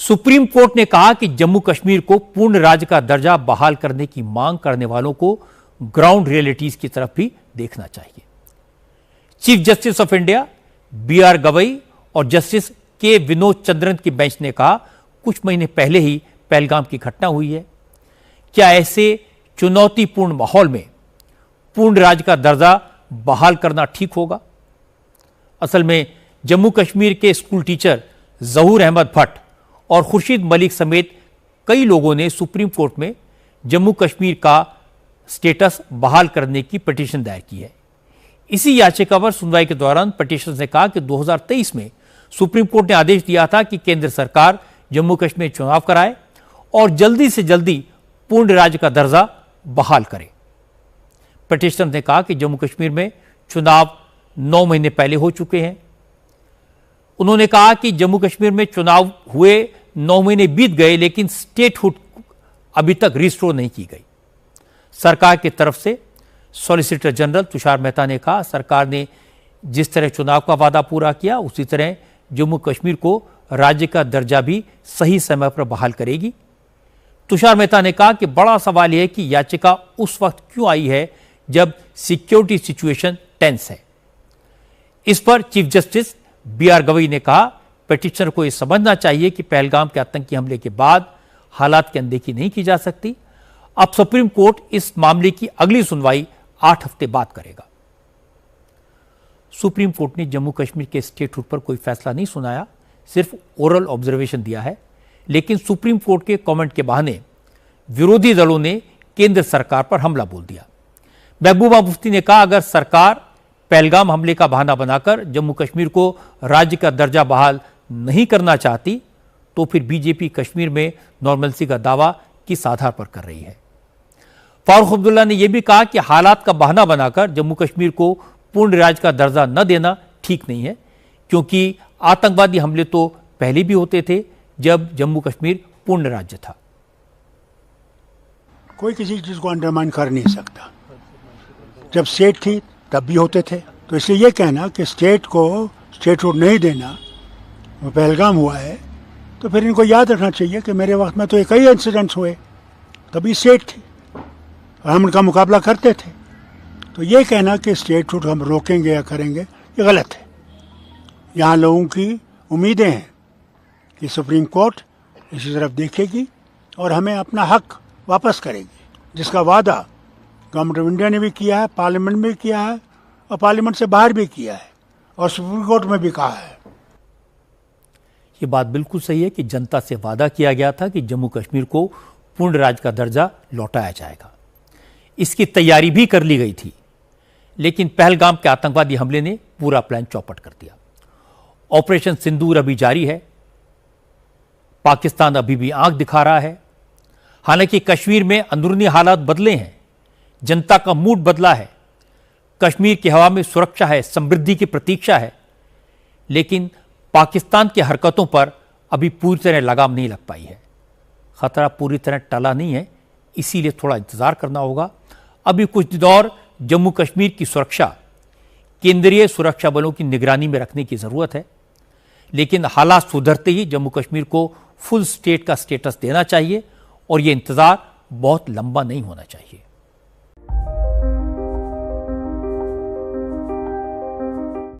Supreme court ने कहा कि जम्मू कश्मीर को पूर्ण राज्य का दर्जा बहाल करने की मांग करने वालों को ग्राउंड रियलिटीज की तरफ भी देखना चाहिए। Chief justice of India B R. Gavai और जस्टिस के विनोद चंद्रन की बेंच ने कहा, कुछ महीने पहले ही पहलगाम की घटना हुई है। क्या ऐसे चुनौतीपूर्ण माहौल में पूर्ण राज्य का दर्जा बहाल करना ठीक होगा? असल में जम्मू कश्मीर के स्कूल टीचर जहूर अहमद भट्ट और खुर्शीद मलिक समेत कई लोगों ने सुप्रीम कोर्ट में जम्मू कश्मीर का स्टेटस बहाल करने की पिटीशन दायर की है। इसी याचिका पर सुनवाई के दौरान पिटीशन ने कहा कि 2023 में सुप्रीम कोर्ट ने आदेश दिया था कि केंद्र सरकार जम्मू कश्मीर चुनाव कराए और जल्दी से जल्दी पूर्ण राज्य का दर्जा बहाल करे। पिटीशनर ने कहा कि जम्मू कश्मीर में चुनाव 9 महीने पहले हो चुके हैं। उन्होंने कहा कि जम्मू कश्मीर में चुनाव हुए 9 महीने बीत गए, लेकिन स्टेटहुड अभी तक रिस्टोर नहीं की गई। सरकार की तरफ से सॉलिसिटर जनरल तुषार मेहता ने कहा, सरकार ने जिस तरह चुनाव का वादा पूरा किया उसी तरह जम्मू कश्मीर को राज्य का दर्जा भी सही समय पर बहाल करेगी। तुषार मेहता ने कहा कि बड़ा सवाल यह है कि याचिका उस वक्त क्यों आई है जब सिक्योरिटी सिचुएशन टेंस है। इस पर चीफ जस्टिस बी.आर. गवई ने कहा, पिटीशनर को यह समझना चाहिए कि पहलगाम के आतंकी हमले के बाद हालात की अनदेखी नहीं की जा सकती। अब सुप्रीम कोर्ट इस मामले की अगली सुनवाई 8 हफ्ते बाद करेगा। सुप्रीम कोर्ट ने जम्मू कश्मीर के स्टेटहुड पर कोई फैसला नहीं सुनाया, सिर्फ ओरल ऑब्जर्वेशन दिया है। लेकिन सुप्रीम कोर्ट के कमेंट के बहाने विरोधी दलों ने केंद्र सरकार पर हमला बोल दिया। महबूबा मुफ्ती ने कहा, अगर सरकार पहलगाम हमले का बहाना बनाकर जम्मू कश्मीर को राज्य का दर्जा बहाल नहीं करना चाहती तो फिर बीजेपी कश्मीर में नॉर्मलसी का दावा किस आधार पर कर रही है। फारूक अब्दुल्ला ने यह भी कहा कि हालात का बहाना बनाकर जम्मू कश्मीर को पूर्ण राज्य का दर्जा न देना ठीक नहीं है, क्योंकि आतंकवादी हमले तो पहले भी होते थे जब जम्मू कश्मीर पूर्ण राज्य था। कोई किसी चीज को अंडरमाइन कर नहीं सकता। जब स्टेट थी तब भी होते थे, तो इसलिए यह कहना कि स्टेट को स्टेटहुड नहीं देना, वो पहलगाम हुआ है, तो फिर इनको याद रखना चाहिए कि मेरे वक्त में तो कई इंसिडेंट्स हुए, तभी स्टेट थी और हम उनका मुकाबला करते थे। तो ये कहना कि स्टेटहुड हम रोकेंगे या करेंगे, ये गलत है। यहाँ लोगों की उम्मीदें हैं कि सुप्रीम कोर्ट इसी तरफ देखेगी और हमें अपना हक वापस करेगी, जिसका वादा गवर्नमेंट ऑफ इंडिया ने भी किया है, पार्लियामेंट में भी किया है और पार्लियामेंट से बाहर भी किया है और सुप्रीम कोर्ट में भी कहा है। ये बात बिल्कुल सही है कि जनता से वादा किया गया था कि जम्मू कश्मीर को पूर्ण राज्य का दर्जा लौटाया जाएगा। इसकी तैयारी भी कर ली गई थी, लेकिन पहलगाम के आतंकवादी हमले ने पूरा प्लान चौपट कर दिया। ऑपरेशन सिंदूर अभी जारी है, पाकिस्तान अभी भी आंख दिखा रहा है। हालांकि कश्मीर में अंदरूनी हालात बदले हैं, जनता का मूड बदला है, कश्मीर की हवा में सुरक्षा है, समृद्धि की प्रतीक्षा है, लेकिन पाकिस्तान की हरकतों पर अभी पूरी तरह लगाम नहीं लग पाई है। खतरा पूरी तरह टला नहीं है, इसीलिए थोड़ा इंतजार करना होगा। अभी कुछ दिन और जम्मू कश्मीर की सुरक्षा केंद्रीय सुरक्षा बलों की निगरानी में रखने की जरूरत है, लेकिन हालात सुधरते ही जम्मू कश्मीर को फुल स्टेट का स्टेटस देना चाहिए और यह इंतजार बहुत लंबा नहीं होना चाहिए।